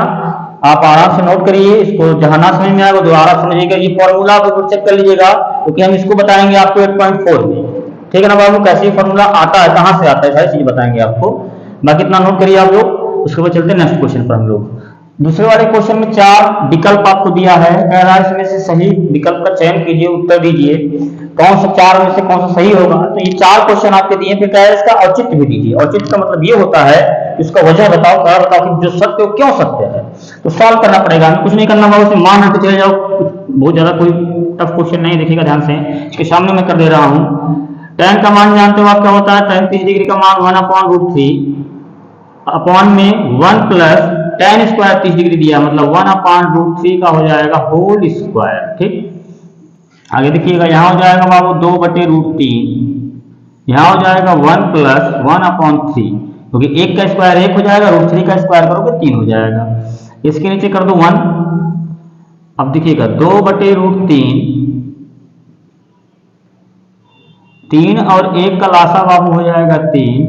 आप आराम से नोट करिए इसको, जहां ना समझ में आएगा दोबारा समझिएगा। ये फॉर्मूला आप चेक कर लीजिएगा, क्योंकि हम इसको बताएंगे आपको 8.4 में। ठीक है ना बाबू, कैसे फॉर्मूला आता है, कहां से आता है, सारी चीज बताएंगे आपको। बाकी इतना नोट करिए आप लोग। उसके बाद चलते हैं नेक्स्ट क्वेश्चन पर हम लोग। दूसरे वाले क्वेश्चन में 4 विकल्प आपको दिया है, कह रहा है इसमें से सही विकल्प का चयन कीजिए, उत्तर दीजिए कौन सा 4 में से कौन सा सही होगा। तो ये 4 क्वेश्चन आपके दिए, फिर कह रहा है इसका औचित्य भी दीजिए। औचित्य का मतलब ये होता है इसका वजह बताओ, कारण बताओ कि जो सत्य हो क्यों सत्य है। तो सॉल्व करना पड़ेगा, हमें कुछ नहीं करना होगा, उसे मान रख के चले जाओ। बहुत ज्यादा कोई टफ क्वेश्चन नहीं, देखिएगा ध्यान से, इसके सामने मैं कर दे रहा हूं। tan का मान जानते हो आप क्या होता है, tan 30 डिग्री का मान 1/√3 अपॉन में 1 प्लस tan स्क्वायर 30 डिग्री दिया, मतलब 1/√3 का हो जाएगा होल स्क्वायर। ठीक, आगे देखिएगा, यहां हो जाएगा बाबू 2/√3, यहां हो जाएगा 1 प्लस 1/3, क्योंकि 1 का स्क्वायर 1 हो जाएगा, √3 का स्क्वायर करोगे 3 हो जाएगा। इसके नीचे कर दो 1। अब देखिएगा 2/√3, 3 और 1 का लासा बाबू हो जाएगा 3,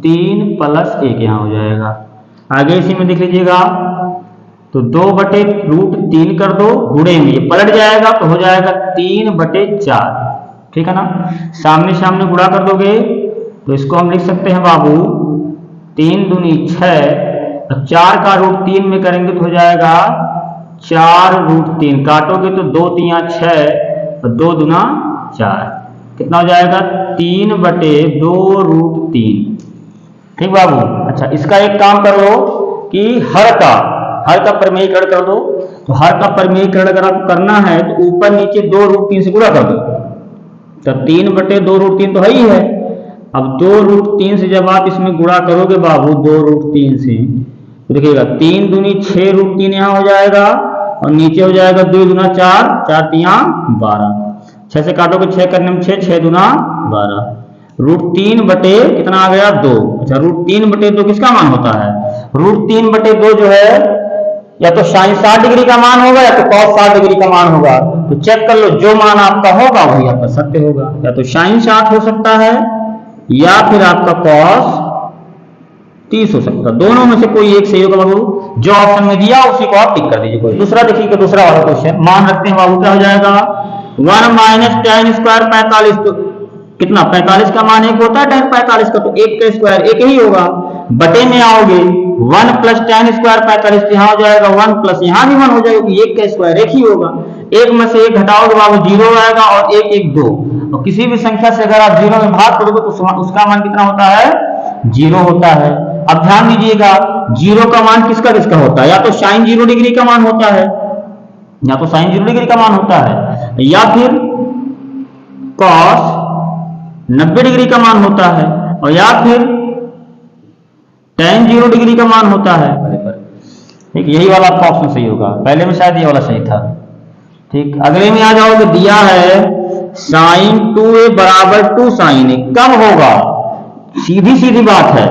3 प्लस 1 यहाँ हो जाएगा। आगे इसी में देख लीजिएगा, तो 2/√3 कर दो, गुणे में ये पलट जाएगा तो हो जाएगा 3/4। ठीक है ना। सामने सामने गुणा कर दोगे तो इसको हम लिख सकते हैं बाबू 3 दूनी 6, 4 का √3 में करेंगे तो हो जाएगा 4√3, काटोगे तो 2 3 6 और 2 दूना 4, कितना हो जाएगा 3/2√3। ठीक बाबू। अच्छा, इसका एक काम कर लो कि हर का परिमेयीकरण कर दो। तो हर का परिमेयीकरण अगर आपको करना है तो ऊपर नीचे 2√3 से गुणा कर दो, तो 3/2√3 तो है ही है। अब 2√3 से जब आप इसमें गुणा करोगे बाबू 2√3 से, तो देखिएगा 3 दूनी 6√3 यहाँ हो जाएगा, और नीचे हो जाएगा 2 दूना 4, 4 3 12, 6 से काटोगे 6 करने में 6, 6 दूना 12, √3 बटे कितना आ गया 2। अच्छा, √3/2 किसका मान होता है, √3/2 जो है या तो sin 60 डिग्री का मान होगा या तो cos 60 डिग्री का मान होगा। तो चेक कर लो, जो मान आपका होगा वही आपका सत्य होगा। या तो sin 60 हो सकता है या फिर आपका cos 30 हो सकता है, दोनों में से कोई एक सही होगा बाबू। जो ऑप्शन में दिया उसी को आप टिक कर दीजिए। कोई दूसरा देखिए, दूसरा वाला क्वेश्चन मान रखते हैं बाबू, क्या हो जाएगा 1 माइनस tan स्क्वायर 45, तो कितना 45 का मान 1 होता है, tan 45 का, तो 1 का स्क्वायर 1 ही होगा। बटे में आओगे 1 प्लस tan स्क्वायर 45, यहाँ हो जाएगा 1 प्लस यहाँ भी 1 हो जाएगा, 1 का स्क्वायर 1 ही होगा। 1 में से 1 घटाओगे बाबू 0 आएगा, और 1 1 2, और किसी भी संख्या से अगर आप 0 में भाग करोगे तो उसका मान कितना होता है, 0 होता है। अब ध्यान दीजिएगा, 0 का मान किसका किसका होता है, या तो sin 0 डिग्री का मान होता है, या तो sin 0 डिग्री का मान होता है, या फिर cos 90 डिग्री का मान होता है, और या फिर tan 0 डिग्री का मान होता है। ठीक, यही वाला आपका ऑप्शन सही होगा। पहले में शायद ये वाला सही था। ठीक, अगले में आ जाओगे, दिया है sin 2a बराबर 2 sin a, कब होगा। सीधी सीधी बात है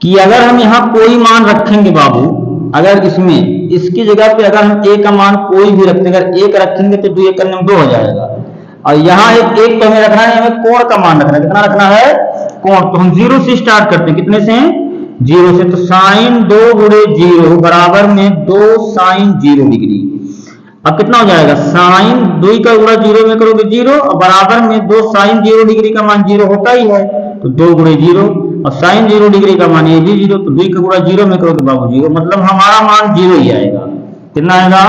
कि अगर हम यहाँ कोई मान रखेंगे बाबू, अगर इसमें इसकी जगह पे अगर हम a का मान कोई भी रखते, अगर 1 रखेंगे तो 2 1 करने में 2 हो जाएगा, और यहाँ एक तो हमें रखना है, हमें कोण का मान रखना है। कितना रखना है, कोण। तो हम 0 से स्टार्ट करते हैं, कितने से, 0 से। तो sin 2 गुणे 0 बराबर में 2 sin 0 डिग्री। अब कितना हो जाएगा, sin 2 का गुणा 0 में करोगे 0, और बराबर में 2 sin 0 डिग्री का मान 0 होता ही है, तो 2 गुणे 0, और sin 0 डिग्री का मान ये भी 0, तो 2 का गुणा 0 में करोगे बाबू 0, मतलब हमारा मान 0 ही आएगा। कितना आएगा,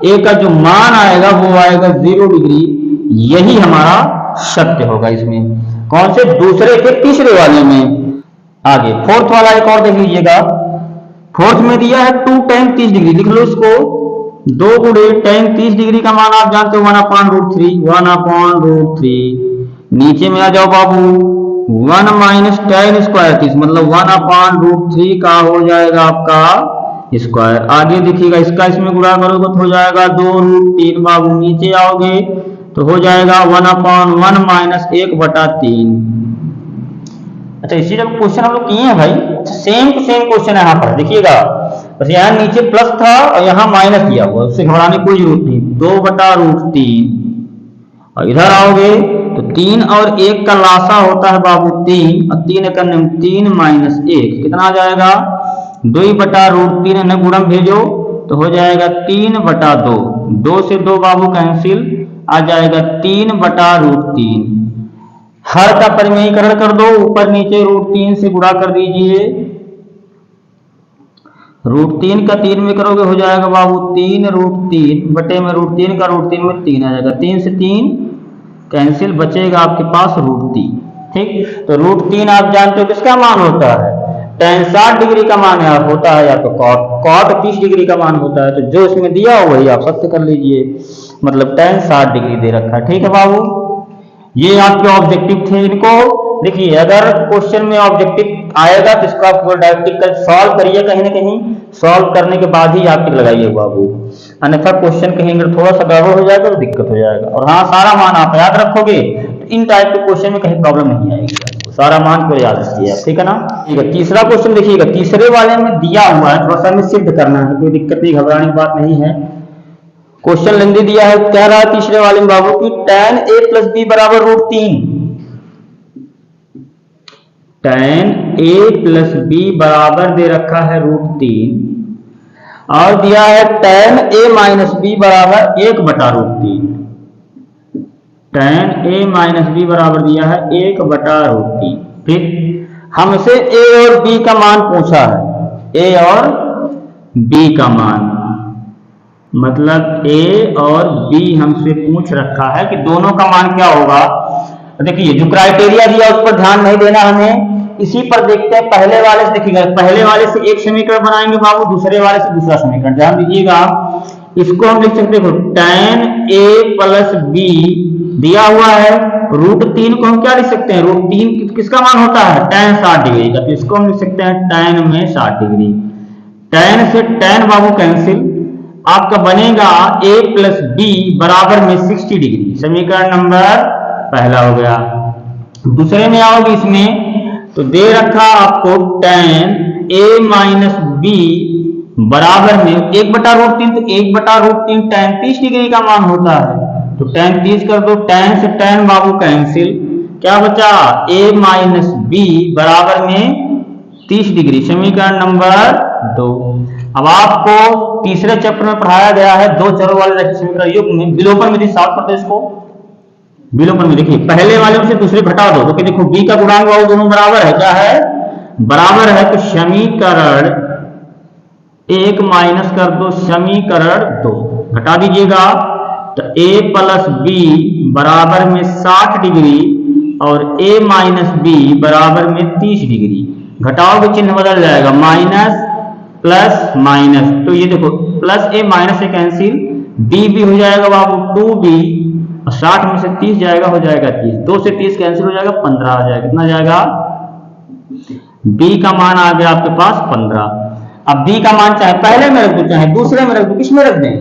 a का जो मान आएगा वो आएगा 0 डिग्री। यही हमारा सत्य होगा इसमें। कौन से, दूसरे के तीसरे वाले में। आगे फोर्थ वाला एक और देख लीजिएगा। फोर्थ में दिया है 2 tan 30 डिग्री, लिख लो इसको, 2 गुणे tan 30 डिग्री का मान आप जानते हो 1/√3, 1/√3। नीचे में आ जाओ बाबू, 1 माइनस tan स्क्वायर 30, मतलब 1/√3 का हो जाएगा आपका स्क्वायर। आगे देखिएगा, इसका इसमें गुणा करोगे तो हो जाएगा 2√3 बाबू। नीचे आओगे तो हो जाएगा 1/1 माइनस 1/3। अच्छा, इसी जब क्वेश्चन हम लोग किए हैं भाई, सेम टू सेम क्वेश्चन है यहाँ पर देखिएगा। बस यहाँ नीचे प्लस था और यहाँ माइनस दिया हुआ, उससे घबराने की कोई जरूरत नहीं। 2/√3 और इधर आओगे तो 3 और 1 का लासा होता है बाबू 3 और 3 करने में 3 माइनस 1 कितना आ जाएगा 2/√3 ने गुणन भेजो तो हो जाएगा 3/2। 2 से 2 बाबू कैंसिल आ जाएगा 3/√3। हर का परिमेयीकरण कर दो, ऊपर नीचे √3 से गुणा कर दीजिए। √3 का 3 में करोगे हो जाएगा बाबू 3√3 बटे में √3 का √3 में 3 आ जाएगा। 3 से 3 कैंसिल, बचेगा आपके पास √3। ठीक, तो √3 आप जानते हो किसका मान होता है, tan 60 डिग्री का मान होता है, या तो cot 30 डिग्री का मान होता है। तो जो इसमें दिया हो वही आप सत्य कर लीजिए, मतलब tan 60 डिग्री दे रखा है। ठीक है बाबू, ये आपके ऑब्जेक्टिव थे। इनको देखिए, अगर क्वेश्चन में ऑब्जेक्टिव आएगा तो इसको आप डायरेक्ट सॉल्व करिए, कहीं ना कहीं सॉल्व करने के बाद ही आप टिक लगाइए बाबू, अन्यथा क्वेश्चन कहीं अगर थोड़ा सा गड़बड़ हो जाएगा तो दिक्कत हो जाएगा। और हाँ, सारा मान आप याद रखोगे तो इन टाइप के क्वेश्चन में कहीं प्रॉब्लम नहीं आएगी, सारा मान को याद रखिए, ठीक है ना। ठीक है, तीसरा क्वेश्चन देखिएगा, तीसरे वाले में दिया हुआ है, थोड़ा सा हमें सिद्ध करना है, कोई दिक्कत नहीं, घबराने की बात नहीं है। क्वेश्चन लेंदी दिया है, कह रहा है तीसरे वाले में बाबू की tan a + b = √3, tan a + b बराबर दे रखा है √3 और दिया है tan a - b बराबर 1/√3। tan a - b बराबर दिया है 1/√3। फिर हमसे a और b का मान पूछा है, a और b का मान, मतलब a और b हमसे पूछ रखा है कि दोनों का मान क्या होगा। देखिए, जो क्राइटेरिया दिया उस पर ध्यान नहीं देना हमें, इसी पर देखते हैं। पहले वाले से देखिएगा, पहले वाले से एक समीकरण बनाएंगे बाबू, दूसरे वाले से दूसरा समीकरण। ध्यान दीजिएगा, इसको हम लिख सकते हैं, tan a + b दिया हुआ है, √3 को हम क्या लिख सकते हैं, √3 किसका मान होता है, tan 60 डिग्री का, तो इसको हम लिख सकते हैं tan में 60 डिग्री। tan से tan बाबू कैंसिल, आपका बनेगा a + b बराबर में 60 डिग्री। समीकरण नंबर पहला हो गया। दूसरे में आओगे इसमें तो दे रखा आपको tan a - b बराबर में 1/√3, तो 1/√3 tan 30 डिग्री का मान होता है, तो tan 30 कर दो, tan से tan बाबू कैंसिल, क्या बचा a - b बराबर में 30 डिग्री। समीकरण नंबर 2। अब आपको तीसरे चैप्टर में पढ़ाया गया है दो चरों वाले समीकरण युग्म में विलोपन विधि सॉल्व करते हैं। इसको विलोपन में देखिए, पहले वाले से दूसरे घटा दो तो देखो b का गुणांक वो दोनों बराबर है, क्या है, बराबर है, तो समीकरण 1 माइनस कर दो समीकरण 2, घटा दीजिएगा, तो a + b बराबर में 60 डिग्री और a - b बराबर में 30 डिग्री। घटाओगे चिन्ह बदल जाएगा, माइनस प्लस माइनस, तो ये देखो प्लस a माइनस से कैंसिल, b भी हो जाएगा बाबू 2b, और 60 में से 30 जाएगा, हो जाएगा 30, 2 से 30 कैंसिल हो जाएगा, 15 आ जाएगा। कितना जाएगा, b का मान आ गया आपके पास 15। अब b का मान चाहे पहले में रख दो चाहे दूसरे में रख दो, किस में रख दें,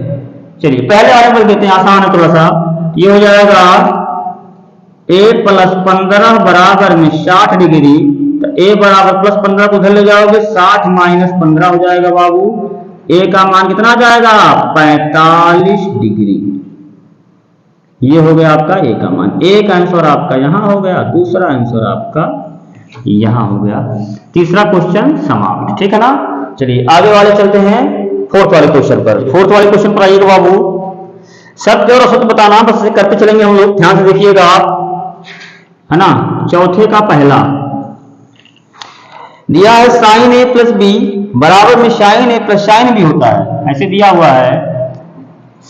चलिए पहले वाले में रख देते हैं, आसान है थोड़ा सा। ये हो जाएगा a + 15 बराबर में 60 डिग्री, तो a बराबर +15 को उधर ले जाओगे, 60 - 15 हो जाएगा बाबू, a का मान कितना जाएगा 45 डिग्री। ये हो गया आपका a का मान। एक आंसर आपका यहां हो गया, दूसरा आंसर आपका यहां हो गया। तीसरा क्वेश्चन समाप्त, ठीक है ना। चलिए आगे वाले चलते हैं फोर्थ वाले क्वेश्चन पर। फोर्थ वाले क्वेश्चन पर आइएगा बाबू, सत्य और असत्य बताना, बस करते चलेंगे हम लोग, ध्यान से देखिएगा आप, है ना। चौथे का पहला दिया है sin a + b बराबर में sin a + sin b होता है, ऐसे दिया हुआ है,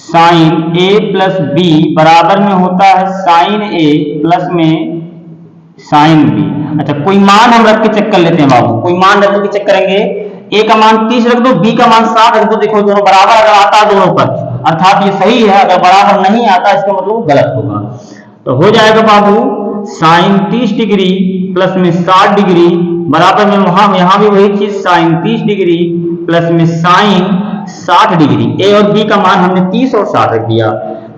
sin a + b बराबर में होता है sin a प्लस में sin b। अच्छा, कोई मान हम रख के चेक कर लेते हैं बाबू, कोई मान रख के चेक करेंगे, a का मान 30 रख दो, b का मान 60 रख दो, देखो दोनों बराबर अगर आता है दोनों पर, अर्थात ये सही है, अगर बराबर नहीं आता इसका मतलब गलत होगा। तो हो जाएगा बाबू sin 30 डिग्री प्लस में 60 डिग्री बराबर में यहां भी वही चीज sin 30 डिग्री प्लस में sin 60 डिग्री। a और b का मान हमने 30 और 60 रख दिया।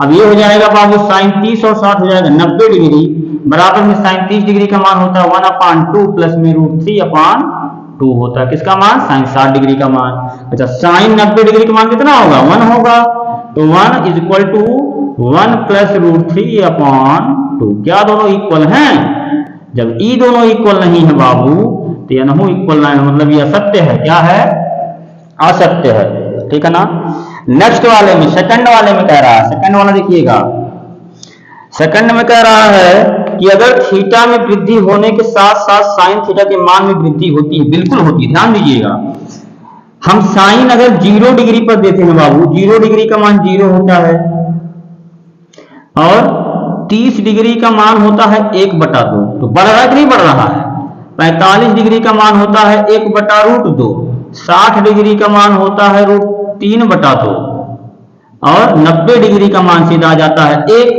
अब ये हो जाएगा बाबू sin 30 और 60 हो जाएगा 90 डिग्री बराबर में sin 30 डिग्री का मान होता है 1/2 प्लस में √3/2 होता है, किसका मान, sin 60 डिग्री का मान। अच्छा साइन 90 डिग्री का मान कितना होगा 1 होगा, तो 1 is equal to 1 plus root 3 upon 2। क्या दोनों इक्वल हैं? जब ई दोनों इक्वल नहीं है बाबू तो ये नहु इक्वल नहीं है, मतलब ये असत्य है। क्या है? असत्य है। ठीक है ना। नेक्स्ट वाले में, सेकंड वाले में कह रहा है, सेकंड वाला देखिएगा, सेकंड में कह रहा है कि अगर थीटा में वृद्धि होने के साथ साथ साइन थीटा के मान में वृद्धि होती है, बिल्कुल होती है, ध्यान दीजिएगा। हम साइन अगर 0 डिग्री पर देते हैं बाबू, 0 डिग्री का मान 0 होता है और 30 डिग्री का मान होता है 1/2। तो बढ़ रहा है कि नहीं बढ़ रहा है? 45 डिग्री का मान होता है 1/√2, 60 डिग्री का मान होता है √3/2 और 90 डिग्री का मान सीधा आ जाता है 1।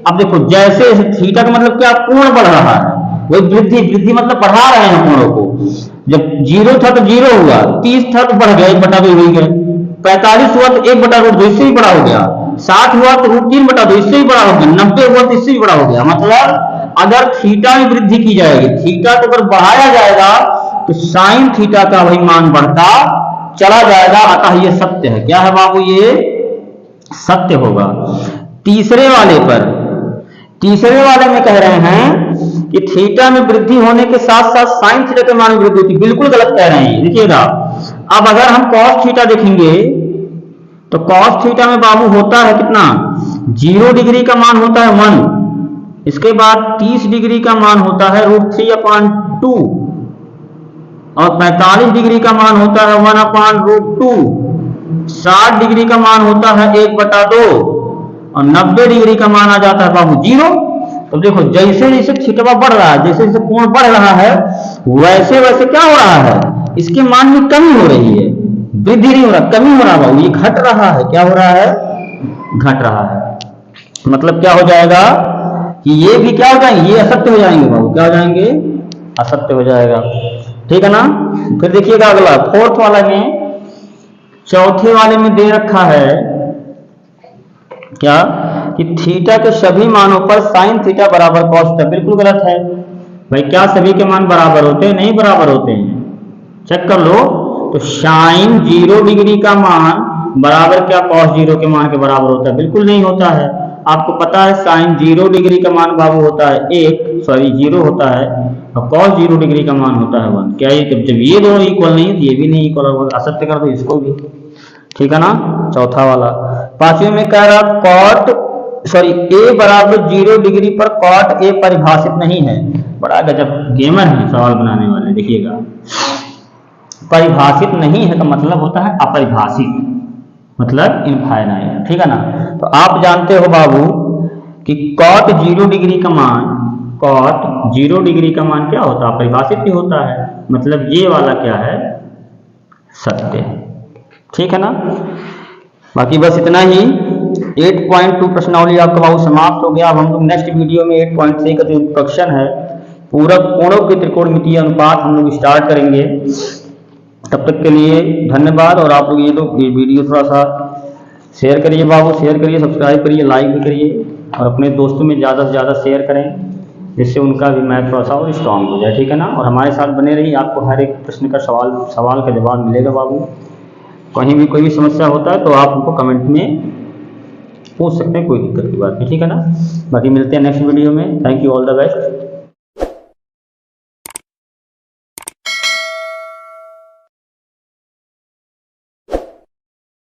अब देखो जैसे थीटा का मतलब क्या, कोण बढ़ रहा है, वही वृद्धि, वृद्धि मतलब बढ़ा रहे हैं कोणों को। जब 0 था तो 0 हुआ, 30 था तो बढ़ गया 1/2 हो गया, 45 हुआ तो 1/√2 इससे भी बड़ा हो गया, 60 हुआ तो √3/2 इससे भी बड़ा हो गया, 90 हुआ तो इससे भी बड़ा हो गया। मतलब अगर थीटा में वृद्धि की जाएगी, थीटा को अगर बढ़ाया जाएगा तो साइन थीटा का वही मान बढ़ता चला जाएगा। अतः ये सत्य है। क्या है बाबू? ये सत्य होगा। तीसरे वाले में कह रहे हैं कि थीटा में वृद्धि होने के साथ साथ साइन थीटा के मान में वृद्धि होती है, बिल्कुल गलत कह रहे हैं। देखिएगा, अब अगर हम cos थीटा देखेंगे तो cos थीटा में बाबू होता है कितना, 0 डिग्री का मान होता है 1, इसके बाद 30 डिग्री का मान होता है √3/2 और 45 डिग्री का मान होता है 1/√2, 60 डिग्री का मान होता है 1/2 और 90 डिग्री का मान आ जाता है बाबू 0। तो देखो जैसे जैसे थीटा बढ़ रहा है, जैसे जैसे कोण बढ़ रहा है, वैसे वैसे क्या हो रहा है, इसके मान में कमी हो रही है, वृद्धि नहीं हो रहा, कमी हो रहा है बाबू, ये घट रहा है। क्या हो रहा है? घट रहा है। मतलब क्या हो जाएगा कि ये भी क्या हो जाएंगे, ये असत्य हो जाएंगे बाबू। क्या हो जाएंगे? असत्य हो जाएगा। ठीक है ना। फिर देखिएगा अगला, फोर्थ वाला में, चौथे वाले में दे रखा है क्या कि थीटा के सभी मानों पर साइन थीटा बराबर कॉस थीटा। बिल्कुल गलत है भाई। क्या सभी के मान बराबर होते हैं? नहीं बराबर होते हैं, चेक कर लो। तो साइन 0 डिग्री का मान बराबर क्या कॉस 0 के मान के बराबर होता है? बिल्कुल नहीं होता है। आपको पता है साइन 0 डिग्री का मान बाबू होता है 0 होता है और कॉस 0 डिग्री का मान होता है 1। क्या ये जब ये दोनों इक्वल नहीं तो ये भी नहीं इक्वल होगा, असत्य कर दो इसको भी। ठीक है ना। चौथा वाला। पांचवें में कह रहा a बराबर 0 डिग्री पर कॉट ए परिभाषित नहीं है। बड़ा गजब गेमर है सवाल बनाने वाले। देखिएगा, परिभाषित नहीं है का मतलब होता है अपरिभाषित, मतलब इनफाइनाइट। ठीक है ना। तो आप जानते हो बाबू कि कॉट 0 डिग्री का मान, कॉट 0 डिग्री का मान क्या होता है? अपरिभाषित ही होता है। मतलब ये वाला क्या है? सत्य है। ठीक है ना। बाकी बस इतना ही। 8.2 प्रश्नावली आपका बाबू समाप्त हो गया। अब हम लोग नेक्स्ट वीडियो में 8.3 का जो इंट्रोडक्शन है, पूरक कोणों के त्रिकोणमितीय अनुपात हम लोग स्टार्ट करेंगे। तब तक के लिए धन्यवाद। और आप लोग ये वीडियो थोड़ा सा शेयर करिए बाबू, शेयर करिए, सब्सक्राइब करिए, लाइक भी करिए और अपने दोस्तों में ज़्यादा से ज़्यादा शेयर करें, जिससे उनका भी मैथ थोड़ा सा और स्ट्रॉन्ग हो जाए। ठीक है ना। और हमारे साथ बने रहिए, आपको हर एक प्रश्न का सवाल का जवाब मिलेगा बाबू। कहीं भी कोई भी समस्या होता है तो आप उनको कमेंट में पूछ सकते हैं, कोई दिक्कत की बात नहीं। ठीक है ना। बाकी मिलते हैं नेक्स्ट वीडियो में। Thank you, all the best.